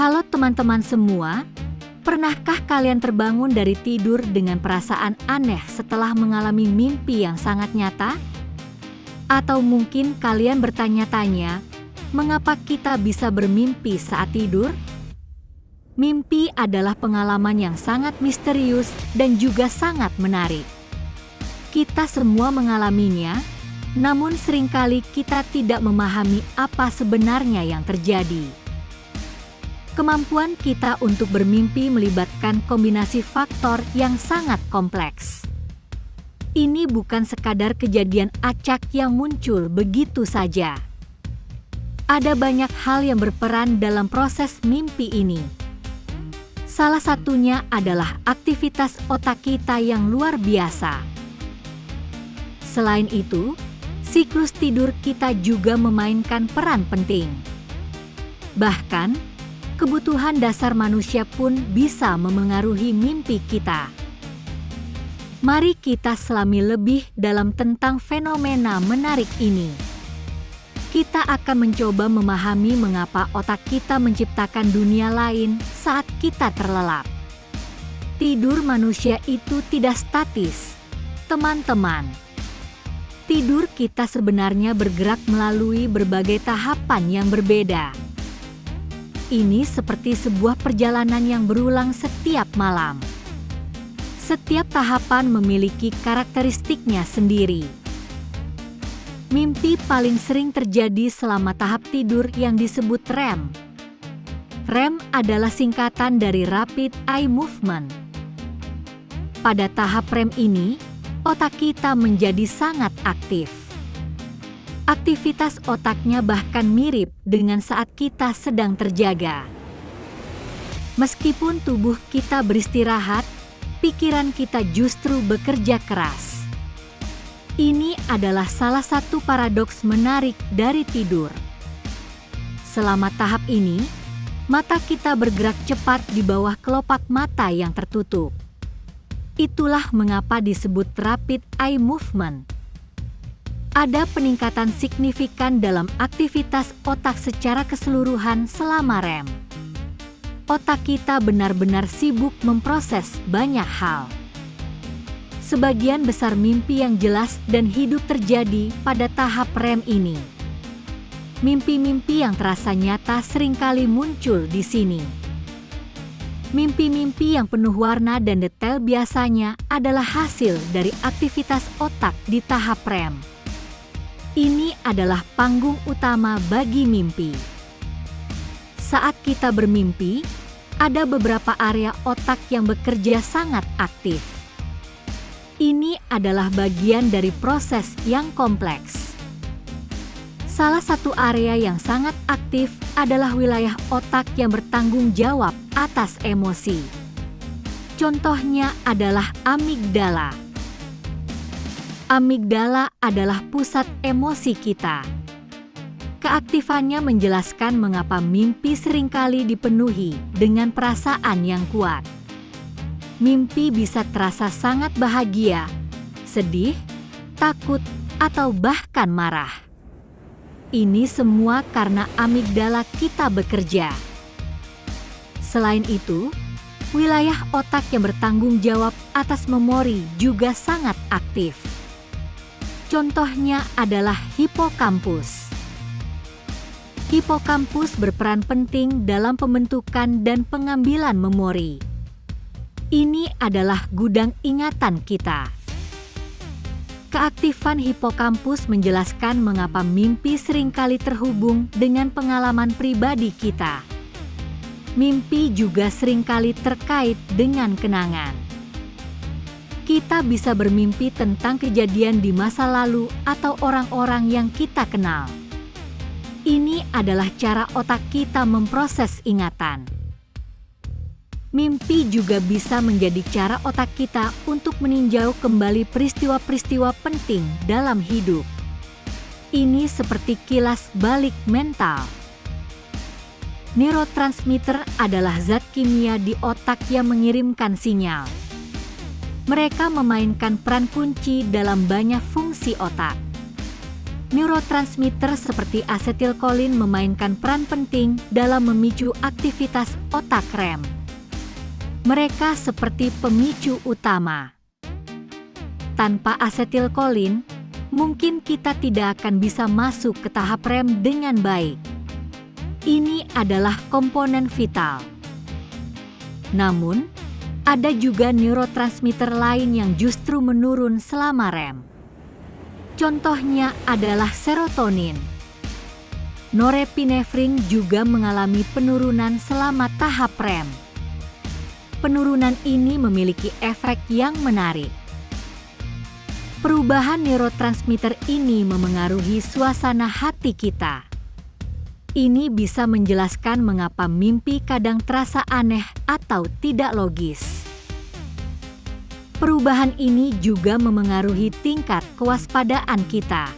Halo teman-teman semua, pernahkah kalian terbangun dari tidur dengan perasaan aneh setelah mengalami mimpi yang sangat nyata? Atau mungkin kalian bertanya-tanya, mengapa kita bisa bermimpi saat tidur? Mimpi adalah pengalaman yang sangat misterius dan juga sangat menarik. Kita semua mengalaminya, namun seringkali kita tidak memahami apa sebenarnya yang terjadi. Kemampuan kita untuk bermimpi melibatkan kombinasi faktor yang sangat kompleks. Ini bukan sekadar kejadian acak yang muncul begitu saja. Ada banyak hal yang berperan dalam proses mimpi ini. Salah satunya adalah aktivitas otak kita yang luar biasa. Selain itu, siklus tidur kita juga memainkan peran penting. Bahkan, kebutuhan dasar manusia pun bisa memengaruhi mimpi kita. Mari kita selami lebih dalam tentang fenomena menarik ini. Kita akan mencoba memahami mengapa otak kita menciptakan dunia lain saat kita terlelap. Tidur manusia itu tidak statis, teman-teman. Tidur kita sebenarnya bergerak melalui berbagai tahapan yang berbeda. Ini seperti sebuah perjalanan yang berulang setiap malam. Setiap tahapan memiliki karakteristiknya sendiri. Mimpi paling sering terjadi selama tahap tidur yang disebut REM. REM adalah singkatan dari Rapid Eye Movement. Pada tahap REM ini, otak kita menjadi sangat aktif. Aktivitas otaknya bahkan mirip dengan saat kita sedang terjaga. Meskipun tubuh kita beristirahat, pikiran kita justru bekerja keras. Ini adalah salah satu paradoks menarik dari tidur. Selama tahap ini, mata kita bergerak cepat di bawah kelopak mata yang tertutup. Itulah mengapa disebut Rapid Eye Movement. Ada peningkatan signifikan dalam aktivitas otak secara keseluruhan selama REM. Otak kita benar-benar sibuk memproses banyak hal. Sebagian besar mimpi yang jelas dan hidup terjadi pada tahap REM ini. Mimpi-mimpi yang terasa nyata seringkali muncul di sini. Mimpi-mimpi yang penuh warna dan detail biasanya adalah hasil dari aktivitas otak di tahap REM. Ini adalah panggung utama bagi mimpi. Saat kita bermimpi, ada beberapa area otak yang bekerja sangat aktif. Ini adalah bagian dari proses yang kompleks. Salah satu area yang sangat aktif adalah wilayah otak yang bertanggung jawab atas emosi. Contohnya adalah amigdala. Amigdala adalah pusat emosi kita. Keaktifannya menjelaskan mengapa mimpi seringkali dipenuhi dengan perasaan yang kuat. Mimpi bisa terasa sangat bahagia, sedih, takut, atau bahkan marah. Ini semua karena amigdala kita bekerja. Selain itu, wilayah otak yang bertanggung jawab atas memori juga sangat aktif. Contohnya adalah hipokampus. Hipokampus berperan penting dalam pembentukan dan pengambilan memori. Ini adalah gudang ingatan kita. Keaktifan hipokampus menjelaskan mengapa mimpi seringkali terhubung dengan pengalaman pribadi kita. Mimpi juga seringkali terkait dengan kenangan. Kita bisa bermimpi tentang kejadian di masa lalu atau orang-orang yang kita kenal. Ini adalah cara otak kita memproses ingatan. Mimpi juga bisa menjadi cara otak kita untuk meninjau kembali peristiwa-peristiwa penting dalam hidup. Ini seperti kilas balik mental. Neurotransmitter adalah zat kimia di otak yang mengirimkan sinyal. Mereka memainkan peran kunci dalam banyak fungsi otak. Neurotransmitter seperti asetilkolin memainkan peran penting dalam memicu aktivitas otak REM. Mereka seperti pemicu utama. Tanpa asetilkolin, mungkin kita tidak akan bisa masuk ke tahap REM dengan baik. Ini adalah komponen vital. Namun, ada juga neurotransmitter lain yang justru menurun selama REM. Contohnya adalah serotonin. Norepinefrin juga mengalami penurunan selama tahap REM. Penurunan ini memiliki efek yang menarik. Perubahan neurotransmitter ini memengaruhi suasana hati kita. Ini bisa menjelaskan mengapa mimpi kadang terasa aneh atau tidak logis. Perubahan ini juga memengaruhi tingkat kewaspadaan kita.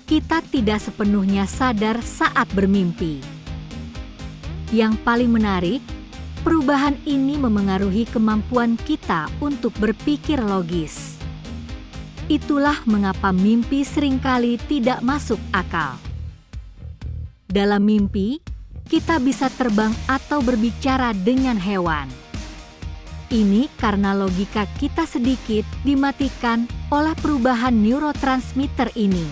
Kita tidak sepenuhnya sadar saat bermimpi. Yang paling menarik, perubahan ini memengaruhi kemampuan kita untuk berpikir logis. Itulah mengapa mimpi seringkali tidak masuk akal. Dalam mimpi, kita bisa terbang atau berbicara dengan hewan. Ini karena logika kita sedikit dimatikan oleh perubahan neurotransmitter ini.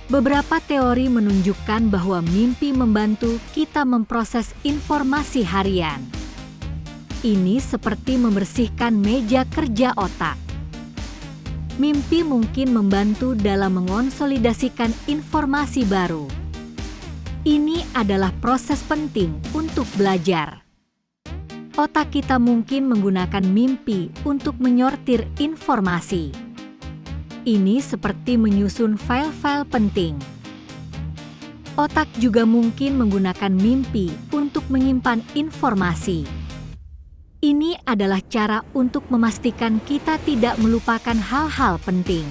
Beberapa teori menunjukkan bahwa mimpi membantu kita memproses informasi harian. Ini seperti membersihkan meja kerja otak. Mimpi mungkin membantu dalam mengonsolidasikan informasi baru. Ini adalah proses penting untuk belajar. Otak kita mungkin menggunakan mimpi untuk menyortir informasi. Ini seperti menyusun file-file penting. Otak juga mungkin menggunakan mimpi untuk menyimpan informasi. Ini adalah cara untuk memastikan kita tidak melupakan hal-hal penting.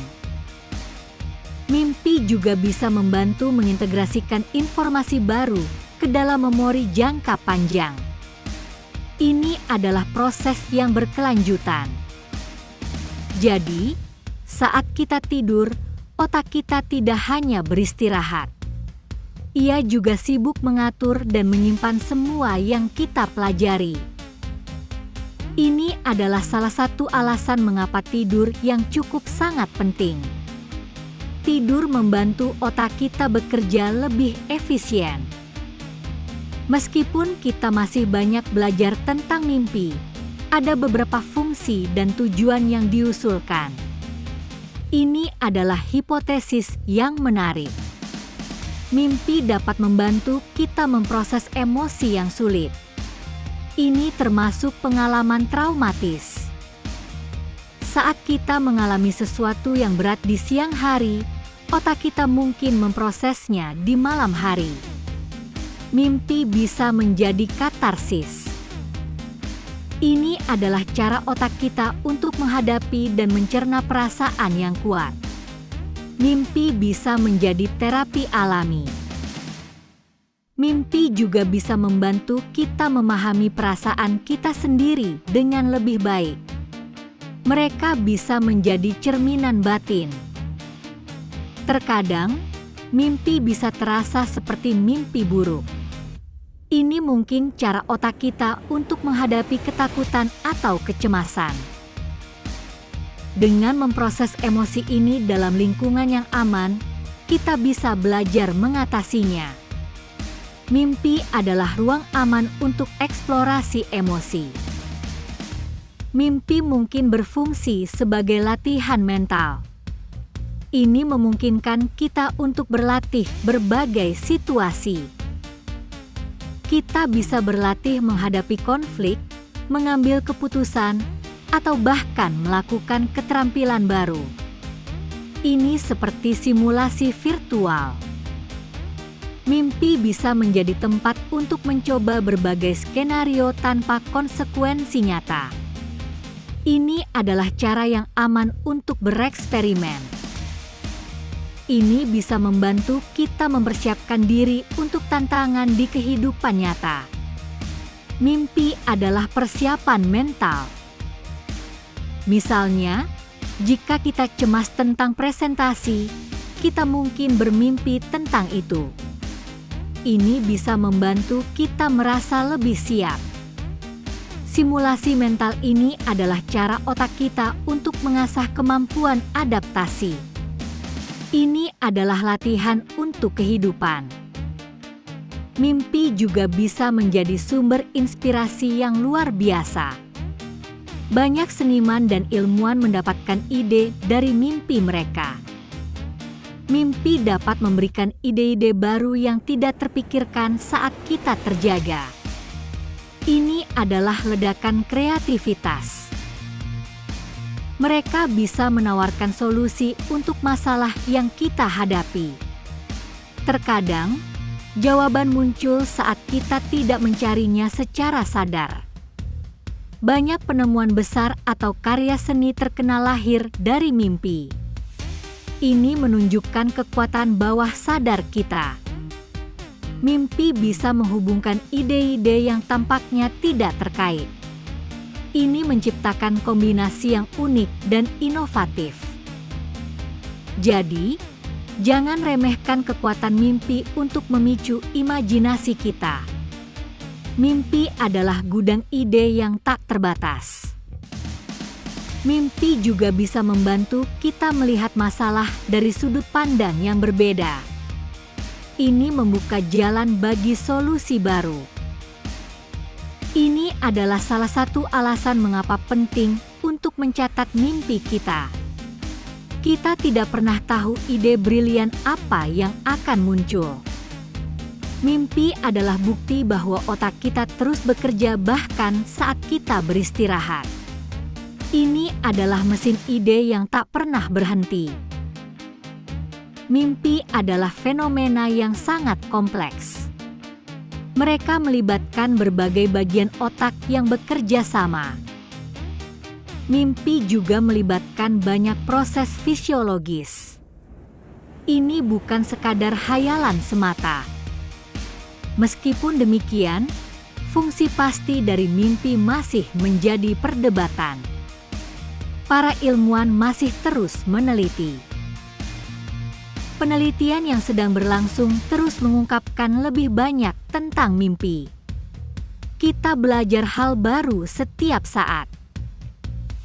Mimpi juga bisa membantu mengintegrasikan informasi baru ke dalam memori jangka panjang. Ini adalah proses yang berkelanjutan. Jadi, saat kita tidur, otak kita tidak hanya beristirahat. Ia juga sibuk mengatur dan menyimpan semua yang kita pelajari. Ini adalah salah satu alasan mengapa tidur yang cukup sangat penting. Tidur membantu otak kita bekerja lebih efisien. Meskipun kita masih banyak belajar tentang mimpi, ada beberapa fungsi dan tujuan yang diusulkan. Ini adalah hipotesis yang menarik. Mimpi dapat membantu kita memproses emosi yang sulit. Ini termasuk pengalaman traumatis. Saat kita mengalami sesuatu yang berat di siang hari, otak kita mungkin memprosesnya di malam hari. Mimpi bisa menjadi katarsis. Ini adalah cara otak kita untuk menghadapi dan mencerna perasaan yang kuat. Mimpi bisa menjadi terapi alami. Mimpi juga bisa membantu kita memahami perasaan kita sendiri dengan lebih baik. Mereka bisa menjadi cerminan batin. Terkadang, mimpi bisa terasa seperti mimpi buruk. Ini mungkin cara otak kita untuk menghadapi ketakutan atau kecemasan. Dengan memproses emosi ini dalam lingkungan yang aman, kita bisa belajar mengatasinya. Mimpi adalah ruang aman untuk eksplorasi emosi. Mimpi mungkin berfungsi sebagai latihan mental. Ini memungkinkan kita untuk berlatih berbagai situasi. Kita bisa berlatih menghadapi konflik, mengambil keputusan, atau bahkan melakukan keterampilan baru. Ini seperti simulasi virtual. Mimpi bisa menjadi tempat untuk mencoba berbagai skenario tanpa konsekuensi nyata. Ini adalah cara yang aman untuk bereksperimen. Ini bisa membantu kita mempersiapkan diri untuk tantangan di kehidupan nyata. Mimpi adalah persiapan mental. Misalnya, jika kita cemas tentang presentasi, kita mungkin bermimpi tentang itu. Ini bisa membantu kita merasa lebih siap. Simulasi mental ini adalah cara otak kita untuk mengasah kemampuan adaptasi. Ini adalah latihan untuk kehidupan. Mimpi juga bisa menjadi sumber inspirasi yang luar biasa. Banyak seniman dan ilmuwan mendapatkan ide dari mimpi mereka. Mimpi dapat memberikan ide-ide baru yang tidak terpikirkan saat kita terjaga. Ini adalah ledakan kreativitas. Mereka bisa menawarkan solusi untuk masalah yang kita hadapi. Terkadang, jawaban muncul saat kita tidak mencarinya secara sadar. Banyak penemuan besar atau karya seni terkenal lahir dari mimpi. Ini menunjukkan kekuatan bawah sadar kita. Mimpi bisa menghubungkan ide-ide yang tampaknya tidak terkait. Ini menciptakan kombinasi yang unik dan inovatif. Jadi, jangan remehkan kekuatan mimpi untuk memicu imajinasi kita. Mimpi adalah gudang ide yang tak terbatas. Mimpi juga bisa membantu kita melihat masalah dari sudut pandang yang berbeda. Ini membuka jalan bagi solusi baru. Ini adalah salah satu alasan mengapa penting untuk mencatat mimpi kita. Kita tidak pernah tahu ide brilian apa yang akan muncul. Mimpi adalah bukti bahwa otak kita terus bekerja bahkan saat kita beristirahat. Ini adalah mesin ide yang tak pernah berhenti. Mimpi adalah fenomena yang sangat kompleks. Mereka melibatkan berbagai bagian otak yang bekerja sama. Mimpi juga melibatkan banyak proses fisiologis. Ini bukan sekadar hayalan semata. Meskipun demikian, fungsi pasti dari mimpi masih menjadi perdebatan. Para ilmuwan masih terus meneliti. Penelitian yang sedang berlangsung terus mengungkapkan lebih banyak tentang mimpi. Kita belajar hal baru setiap saat.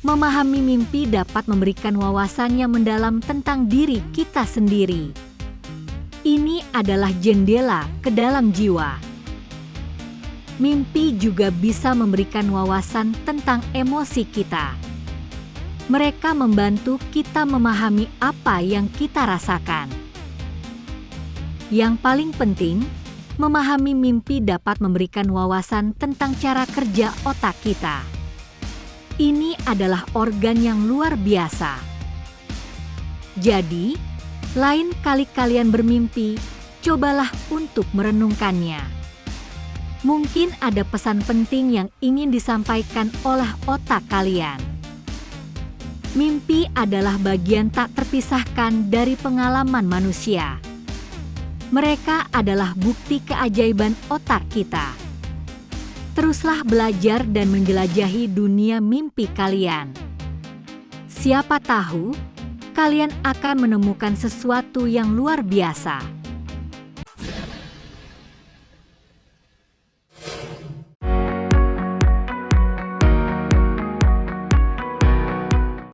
Memahami mimpi dapat memberikan wawasan yang mendalam tentang diri kita sendiri. Ini adalah jendela ke dalam jiwa. Mimpi juga bisa memberikan wawasan tentang emosi kita. Mereka membantu kita memahami apa yang kita rasakan. Yang paling penting, memahami mimpi dapat memberikan wawasan tentang cara kerja otak kita. Ini adalah organ yang luar biasa. Jadi, lain kali kalian bermimpi, cobalah untuk merenungkannya. Mungkin ada pesan penting yang ingin disampaikan oleh otak kalian. Mimpi adalah bagian tak terpisahkan dari pengalaman manusia. Mereka adalah bukti keajaiban otak kita. Teruslah belajar dan menjelajahi dunia mimpi kalian. Siapa tahu, kalian akan menemukan sesuatu yang luar biasa.